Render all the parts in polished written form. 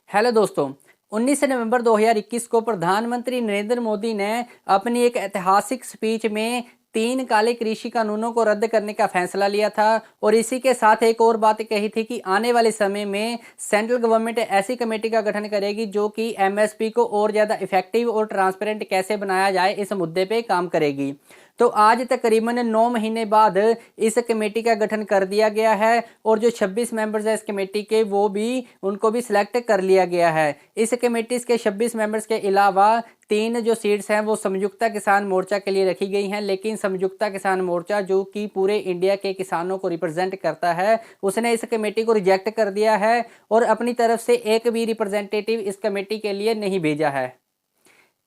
Hello दोस्तों। 19 नवंबर 2021 को प्रधानमंत्री नरेंद्र मोदी ने अपनी एक ऐतिहासिक स्पीच में 3 काले कृषि कानूनों को रद्द करने का फैसला लिया था और इसी के साथ एक और बात कही थी कि आने वाले समय में सेंट्रल गवर्नमेंट ऐसी कमेटी का गठन करेगी जो कि एमएसपी को और ज़्यादा इफेक्टिव और ट्रांसपेरेंट कैसे बनाया जाए इस मुद्दे पे काम करेगी। तो आज तकरीबन 9 महीने बाद इस कमेटी का गठन कर दिया गया है और जो 26 मेंबर्स है इस कमेटी के वो भी उनको भी सिलेक्ट कर लिया गया है। इस कमेटी के 26 मेंबर्स के अलावा 3 जो सीट्स हैं वो संयुक्ता किसान मोर्चा के लिए रखी गई हैं, लेकिन संयुक्ता किसान मोर्चा जो कि पूरे इंडिया के किसानों को रिप्रेजेंट करता है उसने इस कमेटी को रिजेक्ट कर दिया है और अपनी तरफ से एक भी रिप्रेजेंटेटिव इस कमेटी के लिए नहीं भेजा है।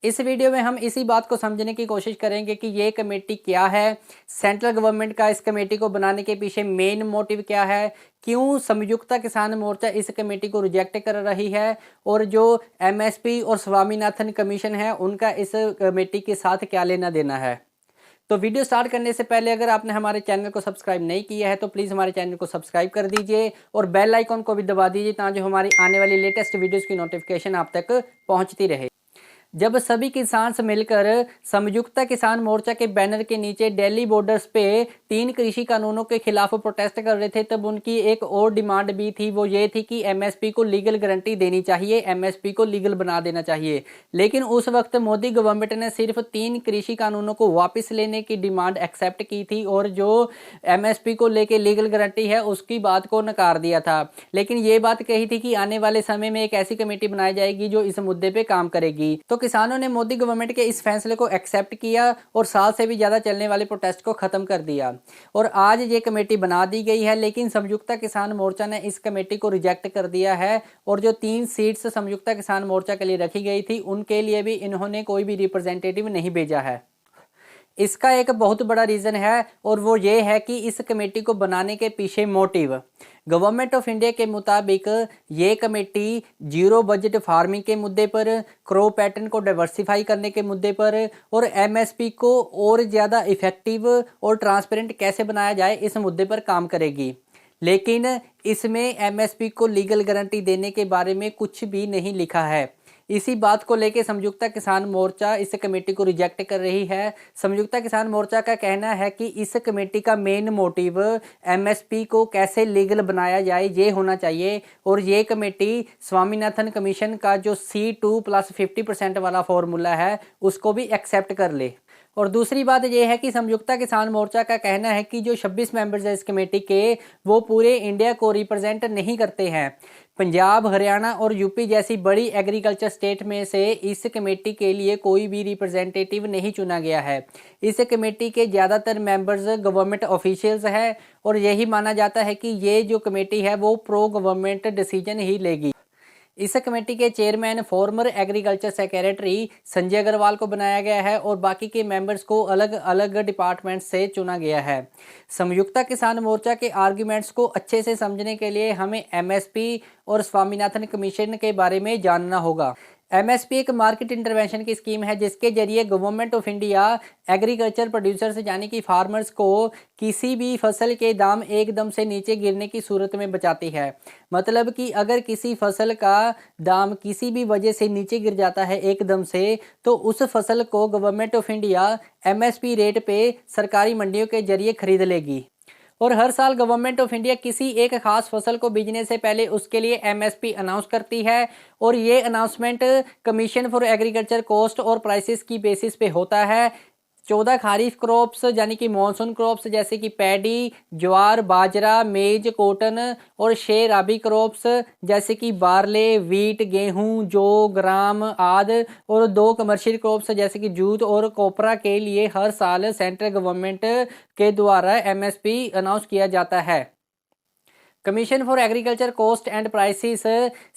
इस वीडियो में हम इसी बात को समझने की कोशिश करेंगे कि ये कमेटी क्या है, सेंट्रल गवर्नमेंट का इस कमेटी को बनाने के पीछे मेन मोटिव क्या है, क्यों संयुक्ता किसान मोर्चा इस कमेटी को रिजेक्ट कर रही है और जो एमएसपी और स्वामीनाथन कमीशन है उनका इस कमेटी के साथ क्या लेना देना है। तो वीडियो स्टार्ट करने से पहले अगर आपने हमारे चैनल को सब्सक्राइब नहीं किया है तो प्लीज़ हमारे चैनल को सब्सक्राइब कर दीजिए और बेल आइकॉन को भी दबा दीजिए ताकि हमारी आने वाली लेटेस्ट वीडियोज़ की नोटिफिकेशन आप तक पहुँचती रहे। जब सभी किसान मिलकर संयुक्ता किसान मोर्चा के बैनर के नीचे दिल्ली बॉर्डर्स पे 3 कृषि कानूनों के खिलाफ प्रोटेस्ट कर रहे थे तब उनकी एक और डिमांड भी थी, वो ये थी कि एमएसपी को लीगल गारंटी देनी चाहिए, एमएसपी को लीगल बना देना चाहिए। लेकिन उस वक्त मोदी गवर्नमेंट ने सिर्फ 3 कृषि कानूनों को वापस लेने की डिमांड एक्सेप्ट की थी और जो एमएसपी को लेके लीगल गारंटी है उसकी बात को नकार दिया था। लेकिन ये बात कही थी कि आने वाले समय में एक ऐसी कमेटी बनाई जाएगी जो इस मुद्दे पे काम करेगी। तो किसानों ने मोदी गवर्नमेंट के इस फैसले को एक्सेप्ट किया और साल से भी ज्यादा चलने वाले प्रोटेस्ट को खत्म कर दिया और आज ये कमेटी बना दी गई है। लेकिन संयुक्ता किसान मोर्चा ने इस कमेटी को रिजेक्ट कर दिया है और जो 3 सीट्स संयुक्ता किसान मोर्चा के लिए रखी गई थी उनके लिए भी इन्होंने कोई भी रिप्रेजेंटेटिव नहीं भेजा है। इसका एक बहुत बड़ा रीजन है और वो ये है कि इस कमेटी को बनाने के पीछे मोटिव गवर्नमेंट ऑफ इंडिया के मुताबिक ये कमेटी जीरो बजट फार्मिंग के मुद्दे पर, क्रॉप पैटर्न को डाइवर्सिफाई करने के मुद्दे पर और एमएसपी को और ज़्यादा इफेक्टिव और ट्रांसपेरेंट कैसे बनाया जाए इस मुद्दे पर काम करेगी। लेकिन इसमें एमएसपी को लीगल गारंटी देने के बारे में कुछ भी नहीं लिखा है। इसी बात को लेकर संयुक्ता किसान मोर्चा इस कमेटी को रिजेक्ट कर रही है। संयुक्ता किसान मोर्चा का कहना है कि इस कमेटी का मेन मोटिव एमएसपी को कैसे लीगल बनाया जाए ये होना चाहिए और ये कमेटी स्वामीनाथन कमीशन का जो C2+50% वाला फॉर्मूला है उसको भी एक्सेप्ट कर ले। और दूसरी बात यह है कि संयुक्ता किसान मोर्चा का कहना है कि जो 26 मेंबर्स है इस कमेटी के वो पूरे इंडिया को रिप्रेजेंट नहीं करते हैं। पंजाब, हरियाणा और यूपी जैसी बड़ी एग्रीकल्चर स्टेट में से इस कमेटी के लिए कोई भी रिप्रेजेंटेटिव नहीं चुना गया है। इस कमेटी के ज़्यादातर मेंबर्स गवर्नमेंट ऑफिशियल्स हैं और यही माना जाता है कि ये जो कमेटी है वो प्रो गवर्नमेंट डिसीजन ही लेगी। इस कमेटी के chairman former agriculture secretary Sanjay Agarwal को बनाया गया है और बाकी के मेंबर्स को अलग अलग डिपार्टमेंट से चुना गया है। संयुक्ता किसान मोर्चा के आर्ग्यूमेंट्स को अच्छे से समझने के लिए हमें एमएसपी और स्वामीनाथन कमीशन के बारे में जानना होगा। एमएसपी एक मार्केट इंटरवेंशन की स्कीम है जिसके जरिए government of India agriculture producers यानी कि फार्मर्स को किसी भी फसल के दाम एकदम से नीचे गिरने की सूरत में बचाती है। मतलब कि अगर किसी फसल का दाम किसी भी वजह से नीचे गिर जाता है एकदम से तो उस फसल को government of India MSP rate पे सरकारी मंडियों के जरिए खरीद लेगी और हर साल गवर्नमेंट ऑफ इंडिया किसी एक खास फसल को बीजने से पहले उसके लिए एमएसपी अनाउंस करती है और ये announcement commission for agriculture cost और प्राइसेस की बेसिस पे होता है। 14 खारीफ क्रॉप्स यानी कि मॉनसून क्रॉप्स जैसे कि पैडी, ज्वार, बाजरा, मेज, कॉटन और 6 राबी क्रॉप्स जैसे कि बारले, वीट, गेहूं, जौ, ग्राम आदि और 2 कमर्शियल क्रॉप्स जैसे कि जूट और कोपरा के लिए हर साल सेंट्रल गवर्नमेंट के द्वारा एमएसपी अनाउंस किया जाता है। Commission for agriculture cost and prices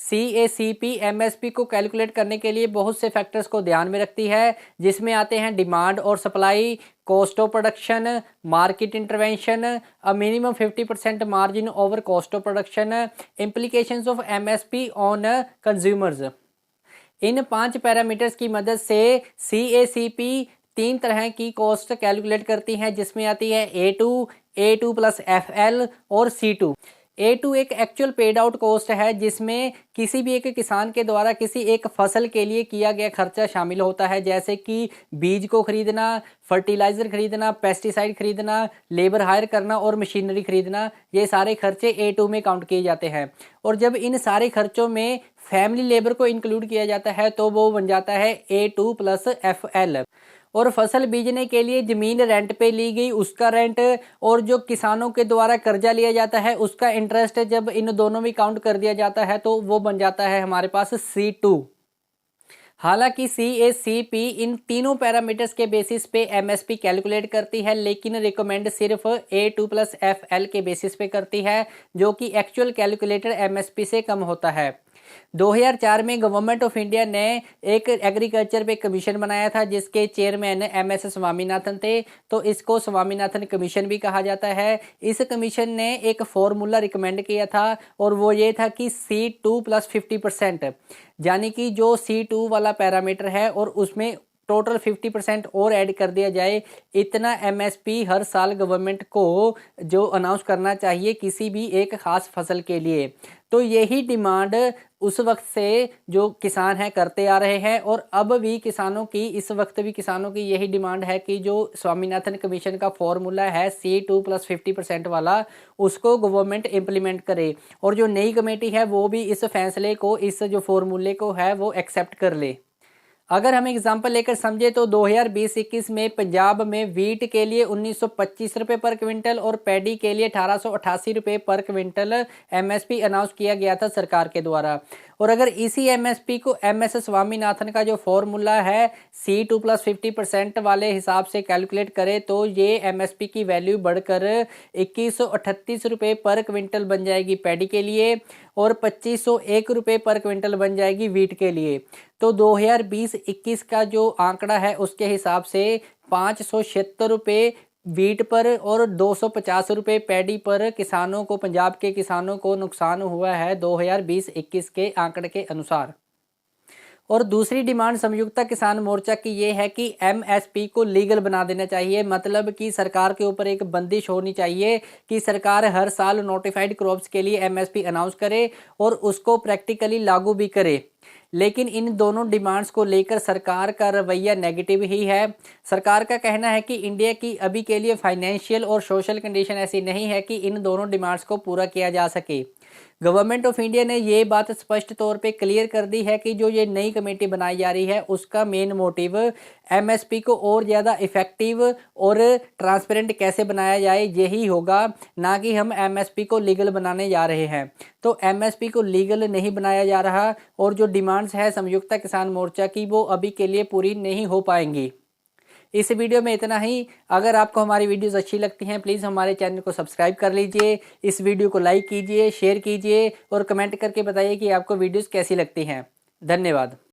CACP MSP को कैलकुलेट करने के लिए बहुत से फैक्टर्स को ध्यान में रखती है जिसमें आते हैं डिमांड और supply, cost of production, market intervention, a minimum 50% margin over cost of production, implications of MSP on consumers. In 5 parameters की मदद से CACP 3 तरह की कॉस्ट कैलकुलेट करती है जिसमें आती है A2, A2+FL और C2। A2 एक एक्चुअल पेड आउट कॉस्ट है जिसमें किसी भी एक किसान के द्वारा किसी एक फसल के लिए किया गया खर्चा शामिल होता है, जैसे कि बीज को खरीदना, फर्टिलाइजर खरीदना, पेस्टिसाइड खरीदना, लेबर हायर करना और मशीनरी खरीदना। ये सारे खर्चे A2 में काउंट किए जाते हैं। और जब इन सारे खर्चों में फैमिली लेबर को इंक्लूड किया जाता है तो वो बन जाता है A2 प्लस FL। और फसल बीजने के लिए जमीन रेंट पे ली गई उसका रेंट, और जो किसानों के द्वारा कर्जा लिया जाता है उसका इंटरेस्ट, जब इन दोनों में काउंट कर दिया जाता है तो वो बन जाता है हमारे पास C2। हालांकि CACP इन तीनों पैरामीटर्स के बेसिस पे MSP कैलकुलेट करती है, लेकिन रिकमेंड सिर्फ A2 प्लस FL के बेसिस पे करती है, जो कि एक्चुअल कैलकुलेटर MSP से कम होता है। 2004 में गवर्नमेंट ऑफ इंडिया ने एक एग्रीकल्चर पे कमीशन बनाया था जिसके चेयरमैन MS स्वामीनाथन थे, तो इसको स्वामीनाथन कमीशन भी कहा जाता है। इस कमीशन ने एक फॉर्मूला रिकमेंड किया था और वो ये था कि C2 प्लस 50%, यानी कि जो C2 वाला पैरामीटर है और उसमें टोटल 50% और ऐड कर दिया जाए, इतना MSP हर साल गवर्नमेंट को जो अनाउंस करना चाहिए किसी भी एक खास फसल के लिए। तो यही डिमांड उस वक्त से जो किसान हैं करते आ रहे हैं, और अब भी किसानों की, इस वक्त भी किसानों की यही डिमांड है कि जो स्वामीनाथन कमीशन का फॉर्मूला है C2 प्लस 50% वाला, उसको गवर्नमेंट इम्प्लीमेंट करे और जो नई कमेटी है वो भी इस फैसले को, इस जो फॉर्मूले को है वो एक्सेप्ट कर ले। अगर हम एग्जांपल लेकर समझे तो 2020-21 में पंजाब में वीट के लिए 1925 रुपये पर क्विंटल और पैडी के लिए 1888 रुपये पर क्विंटल MSP अनाउंस किया गया था सरकार के द्वारा। और अगर इसी MSP को MS स्वामीनाथन का जो फॉर्मूला है C2 प्लस 50% वाले हिसाब से कैलकुलेट करे तो ये MSP की वैल्यू बढ़कर 2138 रुपये पर क्विंटल बन जाएगी पैडी के लिए और 2501 रुपये पर क्विंटल बन जाएगी वीट के लिए। तो 2020-21 का जो आंकड़ा है उसके हिसाब से 576 रुपये वीट पर और 250 रुपये पैडी पर किसानों को, पंजाब के किसानों को नुकसान हुआ है 2020-21 के आंकड़े के अनुसार। और दूसरी डिमांड संयुक्त किसान मोर्चा की ये है कि MSP को लीगल बना देना चाहिए, मतलब कि सरकार के ऊपर एक बंदिश होनी चाहिए कि सरकार हर साल नोटिफाइड क्रॉप्स के लिए MSP अनाउंस करे और उसको प्रैक्टिकली लागू भी करे। लेकिन इन दोनों डिमांड्स को लेकर सरकार का रवैया नेगेटिव ही है। सरकार का कहना है कि इंडिया की अभी के लिए फाइनेंशियल और सोशल कंडीशन ऐसी नहीं है कि इन दोनों डिमांड्स को पूरा किया जा सके। गवर्नमेंट ऑफ इंडिया ने ये बात स्पष्ट तौर पे क्लियर कर दी है कि जो ये नई कमेटी बनाई जा रही है उसका मेन मोटिव MSP को और ज़्यादा इफेक्टिव और ट्रांसपेरेंट कैसे बनाया जाए यही होगा, ना कि हम MSP को लीगल बनाने जा रहे हैं। तो MSP को लीगल नहीं बनाया जा रहा और जो डिमांड्स है संयुक्त किसान मोर्चा की वो अभी के लिए पूरी नहीं हो पाएंगी। इस वीडियो में इतना ही। अगर आपको हमारी वीडियोस अच्छी लगती हैं प्लीज़ हमारे चैनल को सब्सक्राइब कर लीजिए, इस वीडियो को लाइक कीजिए, शेयर कीजिए और कमेंट करके बताइए कि आपको वीडियोस कैसी लगती हैं। धन्यवाद।